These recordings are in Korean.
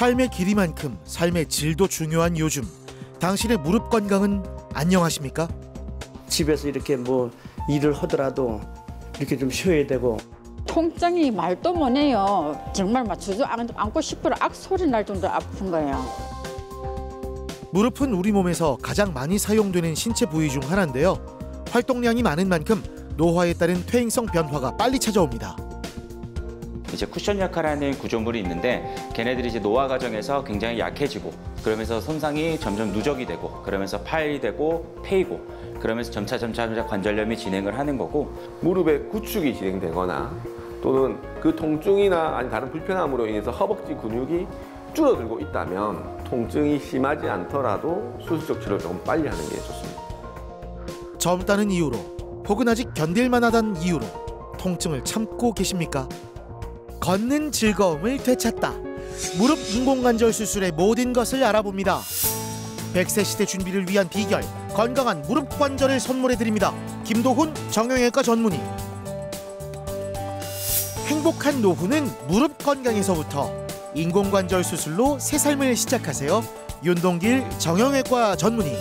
삶의 길이만큼 삶의 질도 중요한 요즘, 당신의 무릎 건강은 안녕하십니까? 집에서 이렇게 뭐 일을 하더라도 이렇게 좀 쉬어야 되고. 통증이 말도 못해요. 정말 막 주저 앉고 싶어라 악소리 날 정도로 아픈 거예요. 무릎은 우리 몸에서 가장 많이 사용되는 신체 부위 중 하나인데요. 활동량이 많은 만큼 노화에 따른 퇴행성 변화가 빨리 찾아옵니다. 이제 쿠션 역할하는 구조물이 있는데 걔네들이 이제 노화 과정에서 굉장히 약해지고 그러면서 손상이 점점 누적이 되고 그러면서 파열이 되고 패이고 그러면서 점차 관절염이 진행을 하는 거고 무릎에 구축이 진행되거나 또는 그 통증이나 아니 다른 불편함으로 인해서 허벅지 근육이 줄어들고 있다면 통증이 심하지 않더라도 수술적 치료를 조금 빨리 하는 게 좋습니다. 젊다는 이유로 혹은 아직 견딜만하다는 이유로 통증을 참고 계십니까? 걷는 즐거움을 되찾다. 무릎 인공관절 수술의 모든 것을 알아봅니다. 100세 시대 준비를 위한 비결, 건강한 무릎 관절을 선물해드립니다. 김도훈 정형외과 전문의. 행복한 노후는 무릎 건강에서부터. 인공관절 수술로 새 삶을 시작하세요. 윤동길 정형외과 전문의.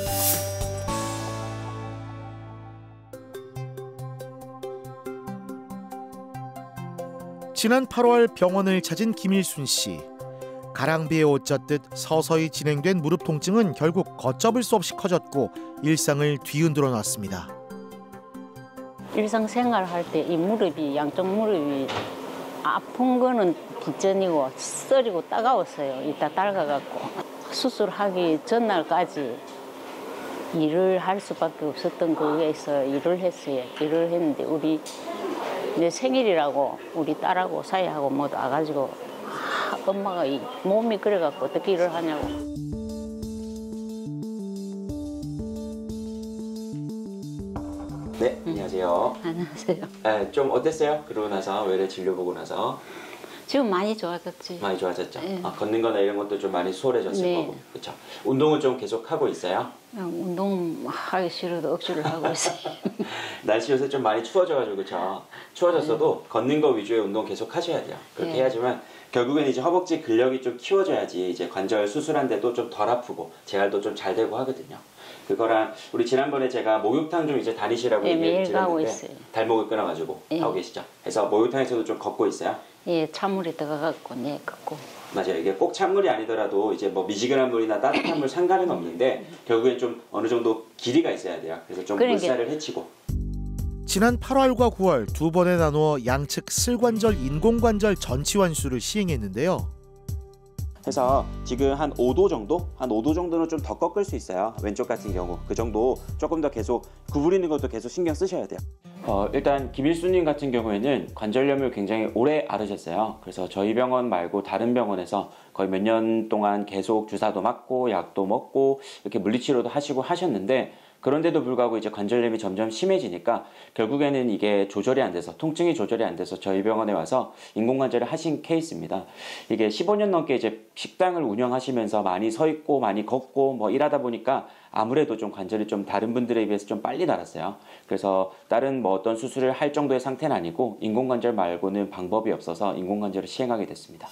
지난 8월 병원을 찾은 김일순 씨. 가랑비에 옷 젖듯 서서히 진행된 무릎 통증은 결국 걷잡을 수 없이 커졌고 일상을 뒤흔들어 놨습니다. 일상생활할 때 이 무릎이 양쪽 무릎이 아픈 거는 기전이고 쓰리고 따가웠어요. 이따 닳아갖고 수술하기 전날까지 일을 할 수밖에 없었던 거기에서 일을 했어요. 일을 했는데 내 생일이라고 우리 딸하고 사이하고 모두 와가지고 엄마가 이 몸이 그래갖고 어떻게 일을 하냐고. 네, 안녕하세요. 안녕하세요. 좀 어땠어요? 그러고 나서 외래 진료 보고 나서? 지금 많이 좋아졌지. 많이 좋아졌죠? 네. 걷는 거나 이런 것도 좀 많이 수월해졌을 네. 거고. 그렇죠? 운동은 좀 계속 하고 있어요? 운동 하기 싫어도 억지를 하고 있어요. 날씨 요새 좀 많이 추워져가지고 그렇죠? 추워졌어도 걷는 거 위주의 운동 계속 하셔야 돼요. 그렇게 해야지만 결국엔 이제 허벅지 근력이 좀 키워져야지 이제 관절 수술한데도 좀 덜 아프고 재활도 좀 잘 되고 하거든요. 그거랑 우리 지난번에 제가 목욕탕 좀 이제 다니시라고 얘기를 드렸는데 발목을 끊어가지고 하고 계시죠? 그래서 목욕탕에서도 좀 걷고 있어요? 예, 찬물에 들어가갖고 걷고. 맞아요. 이게 꼭 찬물이 아니더라도 이제 뭐 미지근한 물이나 따뜻한 물 상관은 없는데 결국엔 좀 어느 정도 길이가 있어야 돼요. 그래서 좀 물살을 헤치고. 지난 8월과 9월 두 번에 나누어 양측 슬관절 인공관절 전치환수를 시행했는데요. 그래서 지금 한 5도 정도? 한 5도 정도는 좀 더 꺾을 수 있어요. 왼쪽 같은 경우. 그 정도 조금 더 계속 구부리는 것도 계속 신경 쓰셔야 돼요. 일단 김일수님 같은 경우에는 관절염을 굉장히 오래 앓으셨어요. 그래서 저희 병원 말고 다른 병원에서 거의 몇 년 동안 계속 주사도 맞고 약도 먹고 이렇게 물리치료도 하시고 하셨는데 그런데도 불구하고 이제 관절염이 점점 심해지니까 결국에는 이게 조절이 안 돼서 통증이 조절이 안 돼서 저희 병원에 와서 인공관절을 하신 케이스입니다. 이게 15년 넘게 이제 식당을 운영하시면서 많이 서 있고 많이 걷고 뭐 일하다 보니까 아무래도 좀 관절이 좀 다른 분들에 비해서 좀 빨리 닳았어요. 그래서 다른 뭐 어떤 수술을 할 정도의 상태는 아니고 인공관절 말고는 방법이 없어서 인공관절을 시행하게 됐습니다.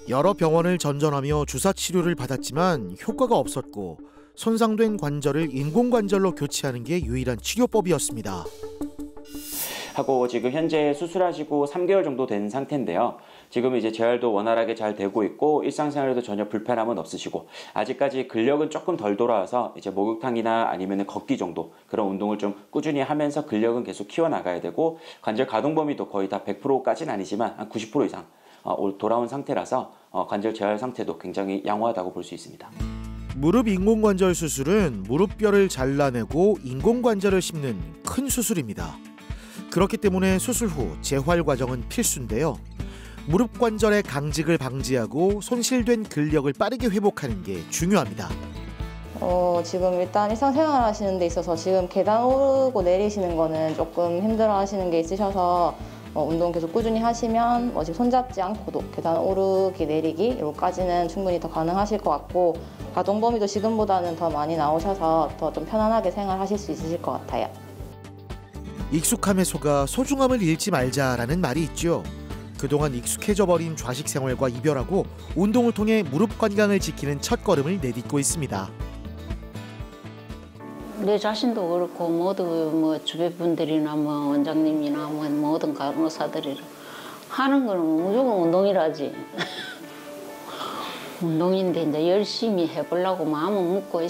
여러 병원을 전전하며 주사 치료를 받았지만 효과가 없었고 손상된 관절을 인공관절로 교체하는 게 유일한 치료법이었습니다. 하고 지금 현재 수술하시고 3개월 정도 된 상태인데요. 지금 이제 재활도 원활하게 잘 되고 있고 일상생활에도 전혀 불편함은 없으시고 아직까지 근력은 조금 덜 돌아와서 이제 목욕탕이나 아니면 걷기 정도 그런 운동을 좀 꾸준히 하면서 근력은 계속 키워나가야 되고 관절 가동 범위도 거의 다 100%까지는 아니지만 한 90% 이상 돌아온 상태라서 관절 재활 상태도 굉장히 양호하다고 볼 수 있습니다. 무릎 인공관절 수술은 무릎뼈를 잘라내고 인공관절을 심는 큰 수술입니다. 그렇기 때문에 수술 후 재활 과정은 필수인데요. 무릎 관절의 강직을 방지하고 손실된 근력을 빠르게 회복하는 게 중요합니다. 지금 일단 일상생활 하시는 데 있어서 지금 계단 오르고 내리시는 거는 조금 힘들어 하시는 게 있으셔서 운동 계속 꾸준히 하시면 지금 손잡지 않고도 계단 오르기 내리기 여기까지는 충분히 더 가능하실 것 같고 가동 범위도 지금보다는 더 많이 나오셔서 더 좀 편안하게 생활하실 수 있으실 것 같아요. 익숙함에 속아 소중함을 잃지 말자라는 말이 있죠. 그동안 익숙해져 버린 좌식 생활과 이별하고 운동을 통해 무릎 건강을 지키는 첫걸음을 내딛고 있습니다. 내 자신도 그렇고 모두 뭐 주변 분들이나 뭐 원장님이나 뭐 모든 간호사들이 하는 거는 무조건 운동이라지. 운동인데 이제 열심히 해보려고 마음은 먹고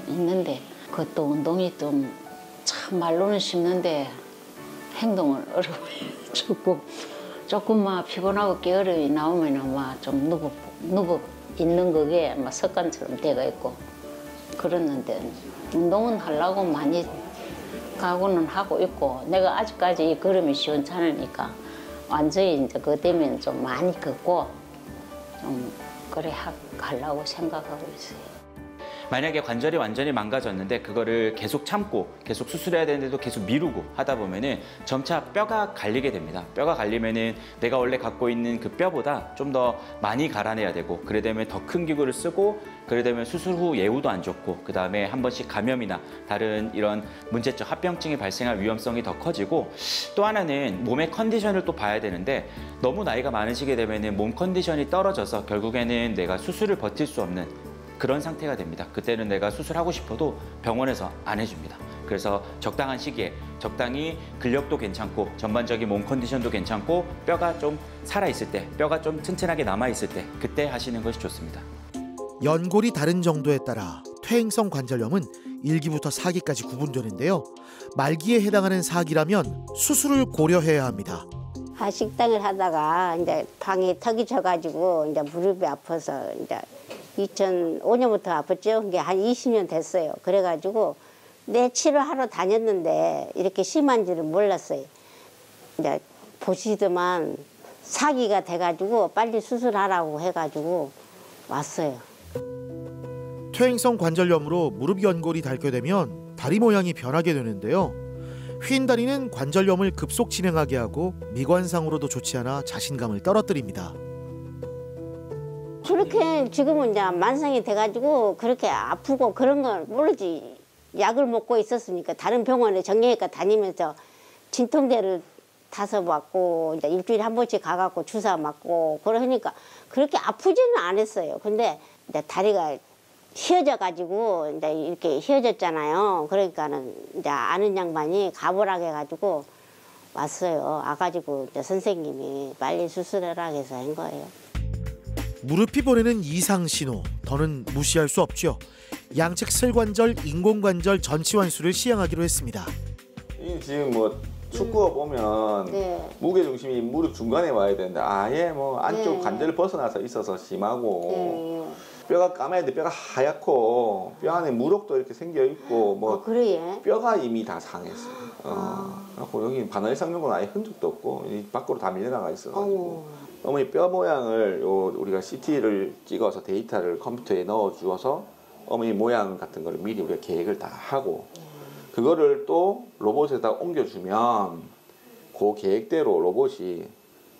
있는데 그것도 운동이 좀 참 말로는 쉽는데 행동은 어려워요. 조금만 피곤하고 게으름이 나오면은 막 좀 누워 있는 그게 막 습관처럼 돼가 있고 그랬는데 운동은 하려고 많이 가고는 하고 있고 내가 아직까지 이 걸음이 시원찮으니까 완전히 이제 그것 때문에 좀 많이 걷고 좀 그래 하려고 생각하고 있어요. 만약에 관절이 완전히 망가졌는데 그거를 계속 참고 계속 수술해야 되는데도 계속 미루고 하다 보면은 점차 뼈가 갈리게 됩니다. 뼈가 갈리면은 내가 원래 갖고 있는 그 뼈보다 좀 더 많이 갈아내야 되고 그래 되면 더 큰 기구를 쓰고 그래 되면 수술 후 예후도 안 좋고 그 다음에 한 번씩 감염이나 다른 이런 문제점 합병증이 발생할 위험성이 더 커지고 또 하나는 몸의 컨디션을 또 봐야 되는데 너무 나이가 많으시게 되면은 몸 컨디션이 떨어져서 결국에는 내가 수술을 버틸 수 없는 그런 상태가 됩니다. 그때는 내가 수술하고 싶어도 병원에서 안 해줍니다. 그래서 적당한 시기에 적당히 근력도 괜찮고 전반적인 몸 컨디션도 괜찮고 뼈가 좀 살아있을 때, 뼈가 좀 튼튼하게 남아있을 때 그때 하시는 것이 좋습니다. 연골이 다른 정도에 따라 퇴행성 관절염은 1기부터 4기까지 구분되는데요. 말기에 해당하는 4기라면 수술을 고려해야 합니다. 식당을 하다가 이제 방에 턱이 져가지고 이제 무릎이 아파서 이제 2005년부터 아팠죠. 그게 한 20년 됐어요. 그래가지고 내 치료하러 다녔는데 이렇게 심한지를 몰랐어요. 이제 보시더만 4기가 돼가지고 빨리 수술하라고 해가지고 왔어요. 퇴행성 관절염으로 무릎 연골이 닳게 되면 다리 모양이 변하게 되는데요. 휜 다리는 관절염을 급속 진행하게 하고 미관상으로도 좋지 않아 자신감을 떨어뜨립니다. 그렇게 지금은 이제 만성이 돼가지고 그렇게 아프고 그런 건 모르지. 약을 먹고 있었으니까 다른 병원에 정형외과 다니면서 진통제를 타서 맞고 이제 일주일에 한 번씩 가갖고 주사 맞고 그러니까 그렇게 아프지는 않았어요. 근데 이제 다리가 휘어져가지고 이제 이렇게 휘어졌잖아요. 그러니까는 이제 아는 양반이 가보라고 해가지고 왔어요. 와가지고 이제 선생님이 빨리 수술해라 해서 한 거예요. 무릎이 보내는 이상 신호, 더는 무시할 수 없죠. 양측 슬관절, 인공관절 전치환수를 시행하기로 했습니다. 이 지금 뭐 축구화 보면 네. 무게 중심이 무릎 중간에 와야 되는데 아예 뭐 안쪽 네. 관절을 벗어나서 있어서 심하고 네. 뼈가 까매는데 뼈가 하얗고 뼈 안에 무럭도 이렇게 생겨 있고 뭐 그래? 뼈가 이미 다 상했어요. 그래서 여기 바늘 삭는 건 아예 흔적도 없고 밖으로 다 밀려나가 있어가지고. 어머니 뼈 모양을 우리가 CT를 찍어서 데이터를 컴퓨터에 넣어 주어서 어머니 모양 같은 거를 미리 우리가 계획을 다 하고 그거를 또 로봇에다 옮겨주면 그 계획대로 로봇이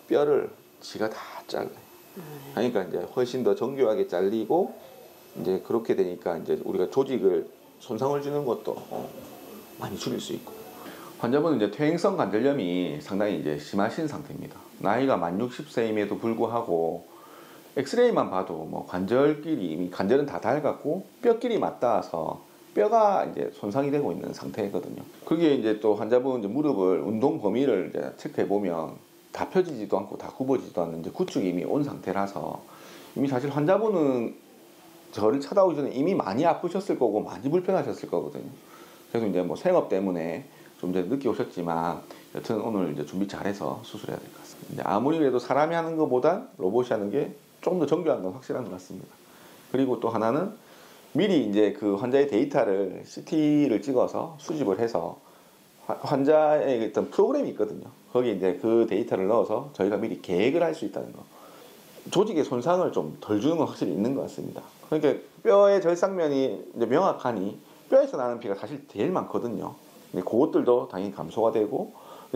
뼈를 지가 다 잘라요. 그러니까 이제 훨씬 더 정교하게 잘리고 이제 그렇게 되니까 이제 우리가 조직을 손상을 주는 것도 많이 줄일 수 있고. 환자분은 이제 퇴행성 관절염이 상당히 이제 심하신 상태입니다. 나이가 만 60세임에도 불구하고 엑스레이만 봐도 뭐 관절끼리 이미 관절은 다 닳았고 뼈끼리 맞닿아서 뼈가 이제 손상이 되고 있는 상태거든요. 그게 이제 또 환자분 이제 무릎을 운동 범위를 이제 체크해 보면 다 펴지지도 않고 다 굽어지지도 않는 이제 구축이 이미 온 상태라서 이미 사실 환자분은 저를 찾아오기 전에 이미 많이 아프셨을 거고 많이 불편하셨을 거거든요. 그래서 이제 뭐 생업 때문에 좀 전에 늦게 오셨지만 여튼 오늘 이제 준비 잘해서 수술해야 될 것 같습니다. 이제 아무리 그래도 사람이 하는 것보다 로봇이 하는 게 조금 더 정교한 건 확실한 것 같습니다. 그리고 또 하나는 미리 이제 그 환자의 데이터를 CT를 찍어서 수집을 해서 환자의 어떤 프로그램이 있거든요. 거기에 이제 그 데이터를 넣어서 저희가 미리 계획을 할 수 있다는 거. 조직의 손상을 좀 덜 주는 건 확실히 있는 것 같습니다. 그러니까 뼈의 절삭면이 이제 명확하니 뼈에서 나는 피가 사실 제일 많거든요. 근데 그것들도 당연히 감소가 되고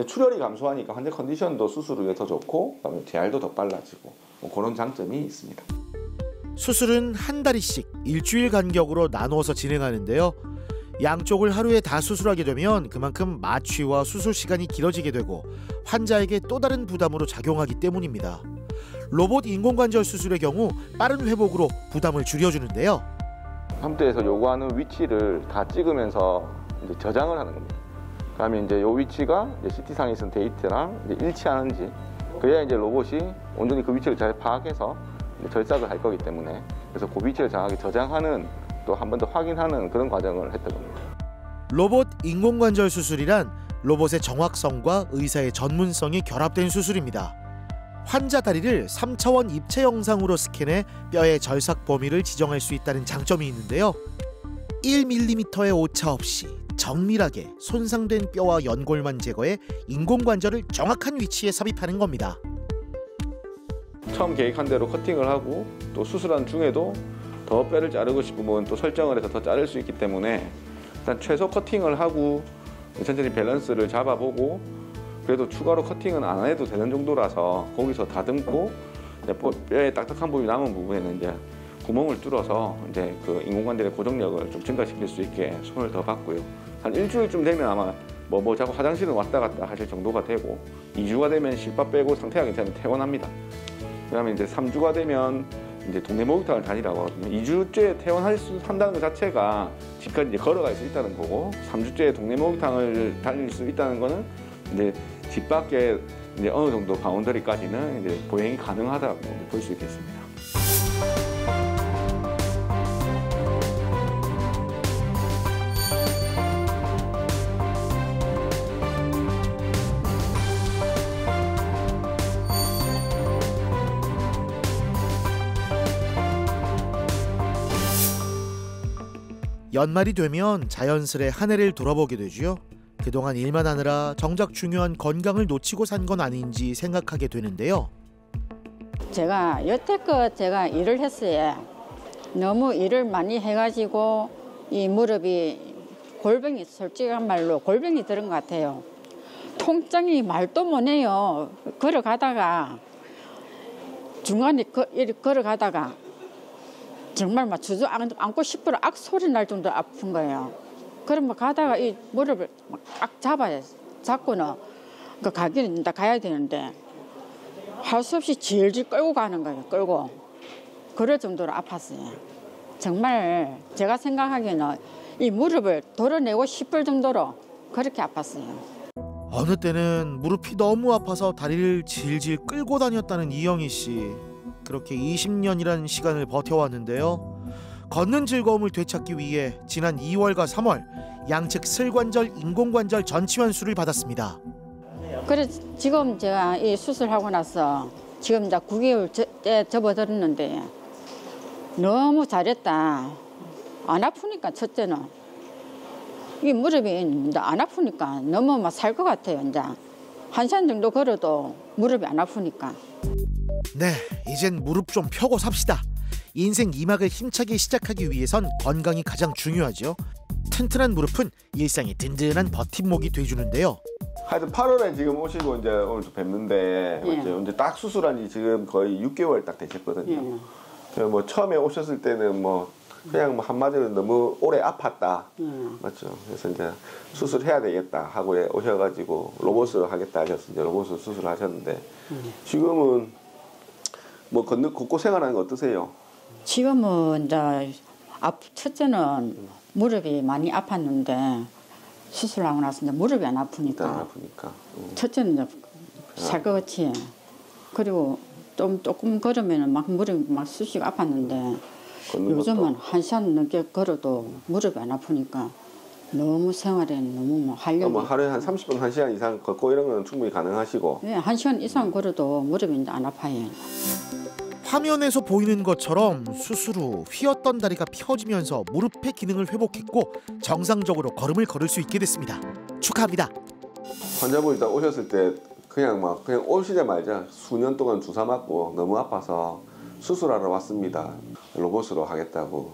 출혈이 감소하니까 환자 컨디션도 수술 후에 더 좋고 그다음에 재활도 더 빨라지고 뭐 그런 장점이 있습니다. 수술은 한 다리씩 일주일 간격으로 나누어서 진행하는데요. 양쪽을 하루에 다 수술하게 되면 그만큼 마취와 수술 시간이 길어지게 되고 환자에게 또 다른 부담으로 작용하기 때문입니다. 로봇 인공관절 수술의 경우 빠른 회복으로 부담을 줄여주는데요. 컴퓨터에서 요구하는 위치를 다 찍으면서 이제 저장을 하는 겁니다. 그러면 이제 요 위치가 이제 CT상에 있는 데이터랑 이제 일치하는지, 그래야 이제 로봇이 온전히 그 위치를 잘 파악해서 이제 절삭을 할 거기 때문에, 그래서 그 위치를 정확하게 저장하는, 또 한 번 더 확인하는 그런 과정을 했던 겁니다. 로봇 인공관절 수술이란 로봇의 정확성과 의사의 전문성이 결합된 수술입니다. 환자 다리를 3차원 입체 영상으로 스캔해 뼈의 절삭 범위를 지정할 수 있다는 장점이 있는데요. 1mm의 오차 없이 정밀하게 손상된 뼈와 연골만 제거해 인공관절을 정확한 위치에 삽입하는 겁니다. 처음 계획한 대로 커팅을 하고, 또 수술한 중에도 더 뼈를 자르고 싶으면 또 설정을 해서 더 자를 수 있기 때문에 일단 최소 커팅을 하고 천천히 밸런스를 잡아보고, 그래도 추가로 커팅은 안 해도 되는 정도라서 거기서 다듬고 뼈의 딱딱한 부분이 남은 부분에는 이제 구멍을 뚫어서 이제 그 인공관절의 고정력을 좀 증가시킬 수 있게 손을 더 봤고요. 한 일주일쯤 되면 아마 뭐 자꾸 화장실은 왔다 갔다 하실 정도가 되고, 2주가 되면 실밥 빼고 상태가 괜찮으면 퇴원합니다. 그다음에 이제 3주가 되면 이제 동네 목욕탕을 다니라고 하거든요. 2주째 퇴원한다는 것 자체가 집까지 이제 걸어갈 수 있다는 거고, 3주째 동네 목욕탕을 다닐 수 있다는 거는 이제 집 밖에 이제 어느 정도 바운더리까지는 이제 보행이 가능하다고 볼 수 있겠습니다. 연말이 되면 자연스레 한 해를 돌아보게 되죠. 그동안 일만 하느라 정작 중요한 건강을 놓치고 산 건 아닌지 생각하게 되는데요. 제가 여태껏 제가 일을 했어요. 너무 일을 많이 해가지고 이 무릎이 골병이, 솔직한 말로 골병이 들은 것 같아요. 통증이 말도 못해요. 걸어가다가 중간에 걸어가다가 정말 막 주저앉고 싶어라 악 소리 날 정도로 아픈 거예요. 그러면 가다가 이 무릎을 악 잡아요. 잡고는 그 가기는 이제 가야 되는데 할 수 없이 질질 끌고 가는 거예요. 끌고. 그럴 정도로 아팠어요. 정말 제가 생각하기에는 이 무릎을 도려내고 싶을 정도로 그렇게 아팠어요. 어느 때는 무릎이 너무 아파서 다리를 질질 끌고 다녔다는 이영희 씨. 그렇게 20년이라는 시간을 버텨왔는데요. 걷는 즐거움을 되찾기 위해 지난 2월과 3월 양측 슬관절 인공관절 전치환술을 받았습니다. 그래 지금 제가 이 수술하고 나서 지금 이제 9개월째 접어들었는데 너무 잘했다. 안 아프니까 첫째는 이 무릎이 이제 안 아프니까 너무 막 살 것 같아요. 이제 1시간 정도 걸어도 무릎이 안 아프니까. 네, 이젠 무릎 좀 펴고 삽시다. 인생 2막을 힘차게 시작하기 위해선 건강이 가장 중요하죠. 튼튼한 무릎은 일상의 든든한 버팀목이 돼주는데요. 하여튼 8월에 지금 오시고 이제 오늘 또 뵙는데 예. 이제 딱 수술한 지 지금 거의 6개월 딱 되셨거든요. 예. 뭐 처음에 오셨을 때는 뭐 그냥 뭐 한마디로 너무 오래 아팠다. 맞죠? 그래서 이제 수술해야 되겠다 하고 오셔가지고 로봇을 하겠다 하셔서 이제 로봇을 수술하셨는데 지금은 뭐 걷고 생활하는 거 어떠세요? 지금은 이제 첫째는 무릎이 많이 아팠는데 수술하고 나서 이제 무릎이 안 아프니까. 안 아프니까. 첫째는 이제 살 것 같이. 그리고 조금 걸으면은 막 무릎이 막 쑤시고 아팠는데 요즘은 1시간 넘게 걸어도 무릎이 안 아프니까 너무 생활에 너무 뭐 활력이. 뭐 하루에 한 30분, 1시간 이상 걷고 이런 건 충분히 가능하시고. 네, 1시간 이상 걸어도 무릎이 이제 안 아파요. 화면에서 보이는 것처럼 수술 후 휘었던 다리가 펴지면서 무릎의 기능을 회복했고 정상적으로 걸음을 걸을 수 있게 됐습니다. 축하합니다. 환자분이 딱 오셨을 때 그냥 오시자마자 수년 동안 주사 맞고 너무 아파서 수술하러 왔습니다. 로봇으로 하겠다고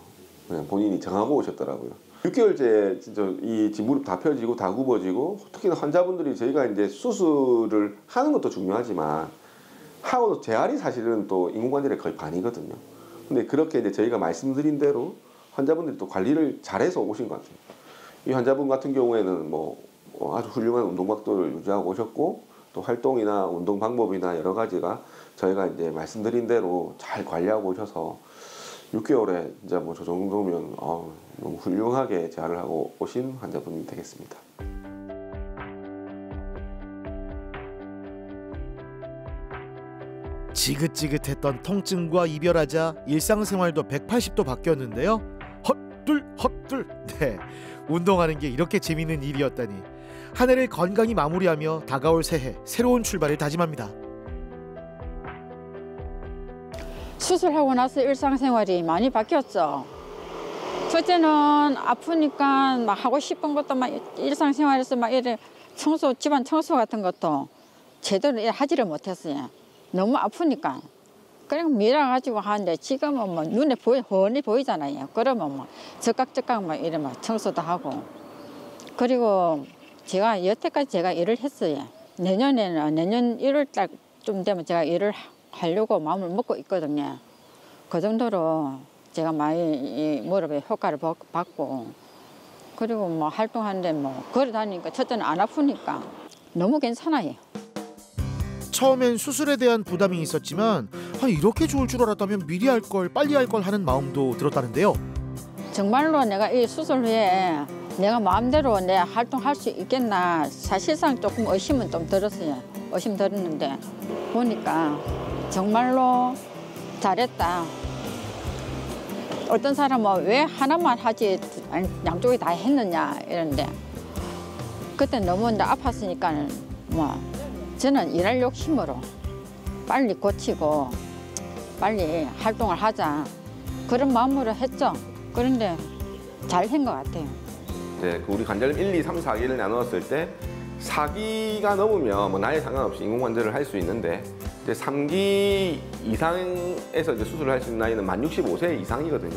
그냥 본인이 정하고 오셨더라고요. 6개월째 진짜 이 무릎 다 펴지고 다 굽어지고, 특히나 환자분들이 저희가 이제 수술을 하는 것도 중요하지만 하고 재활이 사실은 또 인공관절의 거의 반이거든요. 근데 그렇게 이제 저희가 말씀드린 대로 환자분들이 또 관리를 잘해서 오신 것 같아요. 이 환자분 같은 경우에는 뭐 아주 훌륭한 운동각도를 유지하고 오셨고 또 활동이나 운동 방법이나 여러 가지가 저희가 이제 말씀드린 대로 잘 관리하고 오셔서 6개월에 이제 뭐 저 정도면 너무 훌륭하게 재활을 하고 오신 환자분이 되겠습니다. 지긋지긋했던 통증과 이별하자 일상생활도 180도 바뀌었는데요. 헛둘 헛둘. 네, 운동하는 게 이렇게 재미있는 일이었다니. 한 해를 건강히 마무리하며 다가올 새해 새로운 출발을 다짐합니다. 수술하고 나서 일상생활이 많이 바뀌었죠. 첫째는 아프니까 막 하고 싶은 것도 막 일상생활에서 막 이래 청소, 집안 청소 같은 것도 제대로 하지를 못했어요. 너무 아프니까. 그냥 밀어가지고 하는데 지금은 뭐 눈에 훤히 보이잖아요. 그러면 뭐 적각적각 막 이래 막 청소도 하고. 그리고 여태까지 제가 일을 했어요. 내년 1월 달쯤 되면 제가 일을 하려고 마음을 먹고 있거든요. 그 정도로 제가 많이 이 무릎에 효과를 받고, 그리고 뭐 활동하는데 뭐 걸어 다니니까 첫째는 안 아프니까 너무 괜찮아요. 처음엔 수술에 대한 부담이 있었지만 이렇게 좋을 줄 알았다면 미리 할 걸, 빨리 할 걸 하는 마음도 들었다는데요. 정말로 내가 이 수술 후에 내가 마음대로 내 활동할 수 있겠나 사실상 조금 의심은 좀 들었어요. 의심 들었는데 보니까 정말로 잘했다. 어떤 사람은 왜 하나만 하지 양쪽이 다 했느냐 이러는데, 그때 너무 아팠으니까 뭐 저는 일할 욕심으로 빨리 고치고 빨리 활동을 하자 그런 마음으로 했죠. 그런데 잘 한 것 같아요. 네, 우리 관절염 1, 2, 3, 4기를 나누었을 때 4기가 넘으면 뭐 나이에 상관없이 인공관절을 할 수 있는데 이제 3기 이상에서 이제 수술을 할 수 있는 나이는 만 65세 이상이거든요.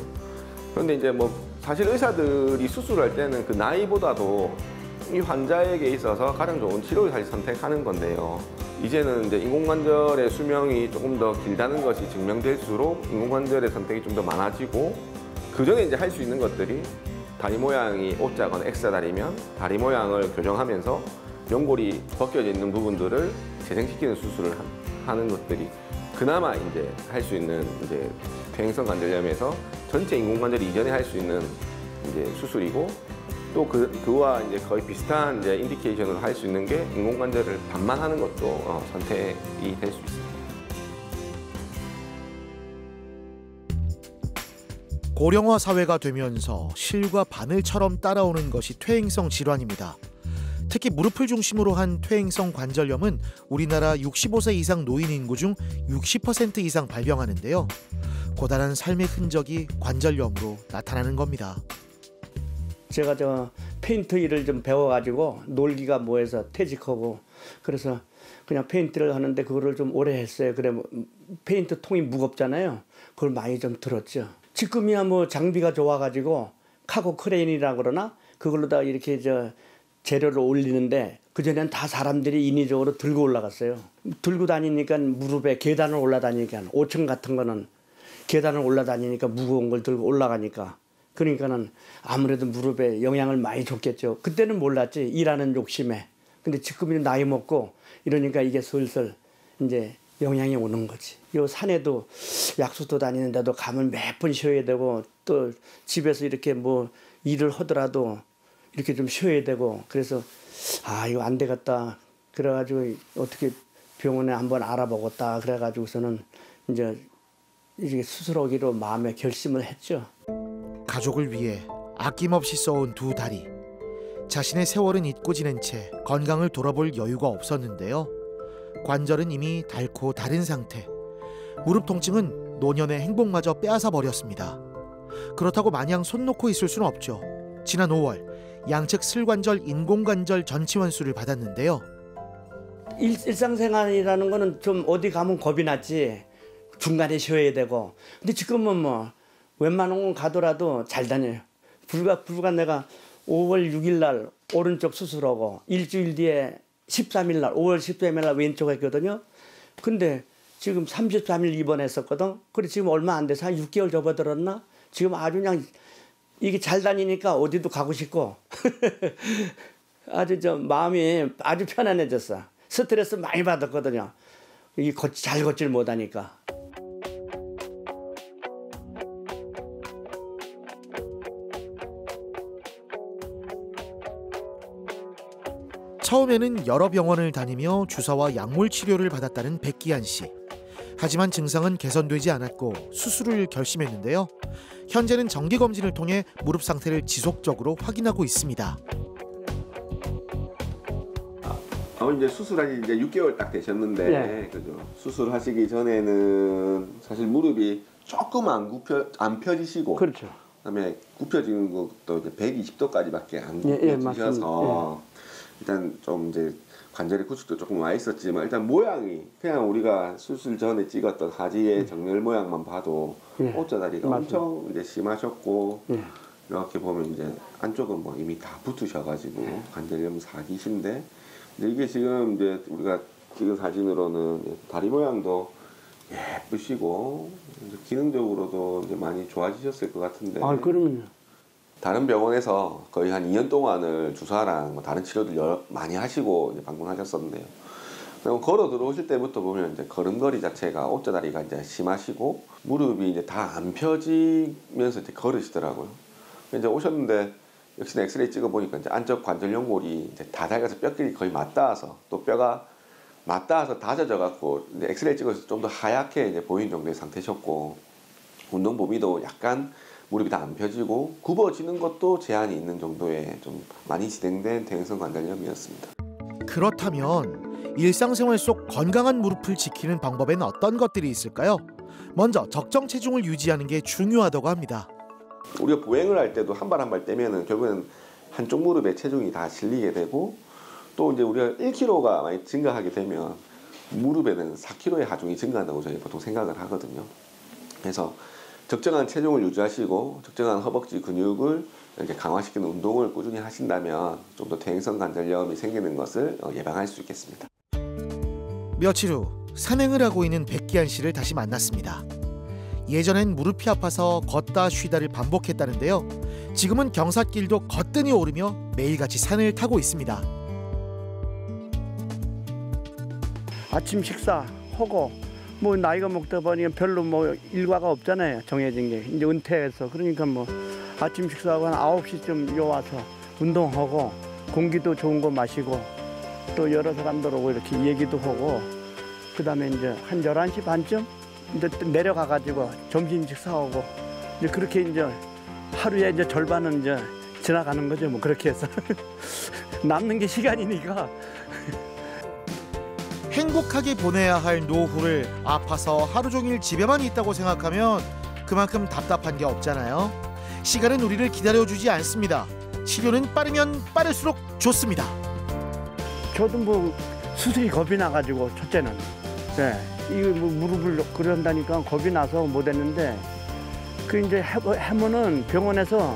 그런데 이제 뭐 사실 의사들이 수술을 할 때는 그 나이보다도 이 환자에게 있어서 가장 좋은 치료를 사실 선택하는 건데요. 이제는 이제 인공관절의 수명이 조금 더 길다는 것이 증명될수록 인공관절의 선택이 좀 더 많아지고, 그 전에 이제 할 수 있는 것들이 다리 모양이 O자거나 X자리면 다리 모양을 교정하면서 연골이 벗겨져 있는 부분들을 재생시키는 수술을 하는 것들이 그나마 이제 할 수 있는 이제 퇴행성 관절염에서 전체 인공관절 이전에 할 수 있는 이제 수술이고, 또 그와 이제 거의 비슷한 이제 인디케이션으로 할 수 있는 게 인공관절을 반만 하는 것도 선택이 될 수 있습니다. 고령화 사회가 되면서 실과 바늘처럼 따라오는 것이 퇴행성 질환입니다. 특히 무릎을 중심으로 한 퇴행성 관절염은 우리나라 65세 이상 노인 인구 중 60% 이상 발병하는데요. 고단한 삶의 흔적이 관절염으로 나타나는 겁니다. 제가 페인트 일을 좀 배워가지고 놀기가 뭐해서 퇴직하고, 그래서 그냥 페인트를 하는데 그거를 좀 오래 했어요. 그래 페인트 통이 무겁잖아요. 그걸 많이 좀 들었죠. 지금이야 뭐 장비가 좋아가지고 카고 크레인이라 그러나 그걸로다 이렇게 재료를 올리는데, 그전에는 다 사람들이 인위적으로 들고 올라갔어요. 들고 다니니까 무릎에 계단을 올라다니니까 5층 같은 거는 계단을 올라다니니까 무거운 걸 들고 올라가니까, 그러니까는 아무래도 무릎에 영향을 많이 줬겠죠. 그때는 몰랐지, 일하는 욕심에. 근데 지금은 나이 먹고 이러니까 이게 슬슬 이제 영향이 오는 거지. 요 산에도 약수도 다니는데도 가면 몇 번 쉬어야 되고, 또 집에서 이렇게 뭐 일을 하더라도 이렇게 좀 쉬어야 되고, 그래서 이거 안 되겠다. 그래가지고 어떻게 병원에 한번 알아보겠다. 그래가지고서는 이제 이렇게 수술하기로 마음에 결심을 했죠. 가족을 위해 아낌없이 써온 두 다리. 자신의 세월은 잊고 지낸 채 건강을 돌아볼 여유가 없었는데요. 관절은 이미 닳고 다른 상태. 무릎 통증은 노년의 행복마저 빼앗아 버렸습니다. 그렇다고 마냥 손 놓고 있을 수는 없죠. 지난 5월 양측 슬관절 인공관절 전치원수를 받았는데요. 일상생활이라는 거는 좀 어디 가면 겁이 났지. 중간에 쉬어야 되고. 근데 지금은 뭐 웬만한 건 가더라도 잘 다녀요. 불과 내가 5월 6일 날 오른쪽 수술하고 일주일 뒤에 13일 날 5월 13일 날 왼쪽 했거든요. 근데 지금 33일 입원했었거든. 그래 지금 얼마 안 돼서 한 6개월 접어들었나? 지금 아주 그냥 이게 잘 다니니까 어디도 가고 싶고 아주 마음이 아주 편안해졌어. 스트레스 많이 받았거든요. 이 잘 걷질 못하니까. 처음에는 여러 병원을 다니며 주사와 약물 치료를 받았다는 백기한 씨. 하지만 증상은 개선되지 않았고 수술을 결심했는데요. 현재는 정기검진을 통해 무릎 상태를 지속적으로 확인하고 있습니다. 이제 수술하시 이제 6개월 딱 되셨는데, 네. 그죠? 수술하시기 전에는 사실 무릎이 조금 안 펴지시고, 그렇죠. 그다음에 굽혀지는 것도 이제 120도까지밖에 안 예, 굽혀지셔서 일단 좀 이제 관절의 구축도 조금 와 있었지만 일단 모양이 그냥 우리가 수술 전에 찍었던 하지의 정렬 모양만 봐도 옷자다리가 엄청 이제 심하셨고 이렇게 보면 이제 안쪽은 뭐 이미 다 붙으셔가지고 관절염 4기신데 이게 지금 이제 우리가 찍은 사진으로는 다리 모양도 예쁘시고 이제 기능적으로도 이제 많이 좋아지셨을 것 같은데. 아, 그러면요. 다른 병원에서 거의 한 2년 동안을 주사랑 뭐 다른 치료들 많이 하시고 이제 방문하셨었는데요. 걸어 들어오실 때부터 보면 이제 걸음걸이 자체가 옷자다리가 이제 심하시고 무릎이 이제 다 안 펴지면서 이제 걸으시더라고요. 이제 오셨는데 역시나 엑스레이 찍어 보니까 이제 안쪽 관절 연골이 이제 다 닳아서 뼈끼리 거의 맞닿아서 또 뼈가 맞닿아서 다져져 갖고 이제 엑스레이 찍어서 좀 더 하얗게 이제 보이는 정도의 상태셨고 운동 범위도 약간 무릎이 다 안 펴지고 굽어지는 것도 제한이 있는 정도의 좀 많이 진행된 퇴행성 관절염이었습니다. 그렇다면 일상생활 속 건강한 무릎을 지키는 방법에는 어떤 것들이 있을까요? 먼저 적정 체중을 유지하는 게 중요하다고 합니다. 우리가 보행을 할 때도 한 발 한 발 떼면은 결국에는 한쪽 무릎에 체중이 다 실리게 되고 또 이제 우리가 1kg가 많이 증가하게 되면 무릎에는 4kg의 하중이 증가한다고 저희 보통 생각을 하거든요. 그래서 적정한 체중을 유지하시고 적정한 허벅지 근육을 이렇게 강화시키는 운동을 꾸준히 하신다면 좀 더 퇴행성 관절염이 생기는 것을 예방할 수 있겠습니다. 며칠 후 산행을 하고 있는 백기한 씨를 다시 만났습니다. 예전엔 무릎이 아파서 걷다 쉬다를 반복했다는데요. 지금은 경사길도 거뜬히 오르며 매일같이 산을 타고 있습니다. 아침 식사하고 뭐 나이가 먹다 보니 별로 뭐 일과가 없잖아요. 정해진 게 이제 은퇴해서 그러니까 뭐 아침 식사하고 한 9시쯤 요 와서 운동하고 공기도 좋은 거 마시고 또 여러 사람들 오고 이렇게 얘기도 하고 그다음에 이제 한 11시 반쯤 이제 내려가 가지고 점심 식사하고 이제 그렇게 이제 하루에 이제 절반은 이제 지나가는 거죠. 뭐 그렇게 해서 남는 게 시간이니까. 행복하게 보내야 할 노후를 아파서 하루 종일 집에만 있다고 생각하면 그만큼 답답한 게 없잖아요. 시간은 우리를 기다려주지 않습니다. 치료는 빠르면 빠를수록 좋습니다. 저도 뭐 수술이 겁이 나가지고 첫째는 이거 뭐 무릎을 그런다니까 겁이 나서 못했는데 그 이제 해면은 병원에서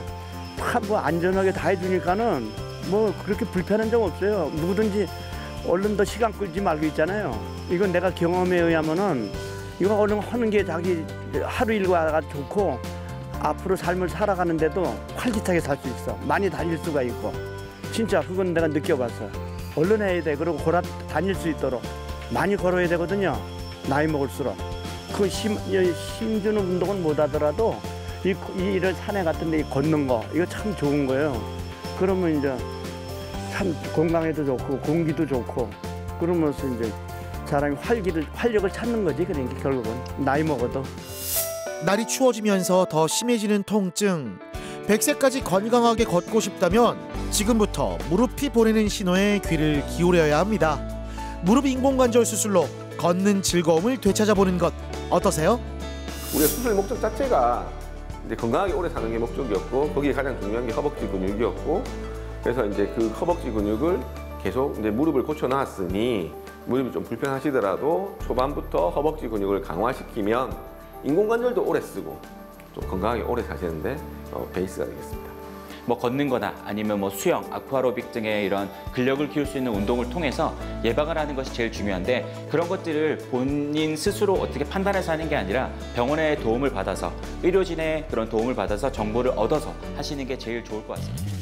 뭐 안전하게 다 해주니까는 뭐 그렇게 불편한 적 없어요. 누구든지 얼른 더 시간 끌지 말고 있잖아요. 이건 내가 경험에 의하면은 이거 얼른 하는 게 자기 하루 일과가 좋고 앞으로 삶을 살아가는데도 활기차게 살 수 있어. 많이 다닐 수가 있고 진짜 그건 내가 느껴봤어. 얼른 해야 돼. 그리고 걸어 다닐 수 있도록 많이 걸어야 되거든요. 나이 먹을수록 그 힘주는 운동은 못 하더라도 이 일을 산에 같은데 걷는 거 이거 참 좋은 거예요. 그러면 이제 참 건강에도 좋고 공기도 좋고 그러면서 이제 사람이 활력을 찾는 거지. 그러니까 결국은 나이 먹어도. 날이 추워지면서 더 심해지는 통증. 100세까지 건강하게 걷고 싶다면 지금부터 무릎이 보내는 신호에 귀를 기울여야 합니다. 무릎 인공관절 수술로 걷는 즐거움을 되찾아보는 것 어떠세요? 우리가 수술 목적 자체가 이제 건강하게 오래 사는 게 목적이었고 거기에 가장 중요한 게 허벅지 근육이었고 그래서 이제 그 허벅지 근육을 계속 이제 무릎을 고쳐놨으니 무릎이 좀 불편하시더라도 초반부터 허벅지 근육을 강화시키면 인공관절도 오래 쓰고 좀 건강하게 오래 사시는데 베이스가 되겠습니다. 뭐 걷는 거나 아니면 뭐 수영, 아쿠아로빅 등의 이런 근력을 키울 수 있는 운동을 통해서 예방을 하는 것이 제일 중요한데 그런 것들을 본인 스스로 어떻게 판단해서 하는 게 아니라 병원의 도움을 받아서 의료진의 그런 도움을 받아서 정보를 얻어서 하시는 게 제일 좋을 것 같습니다.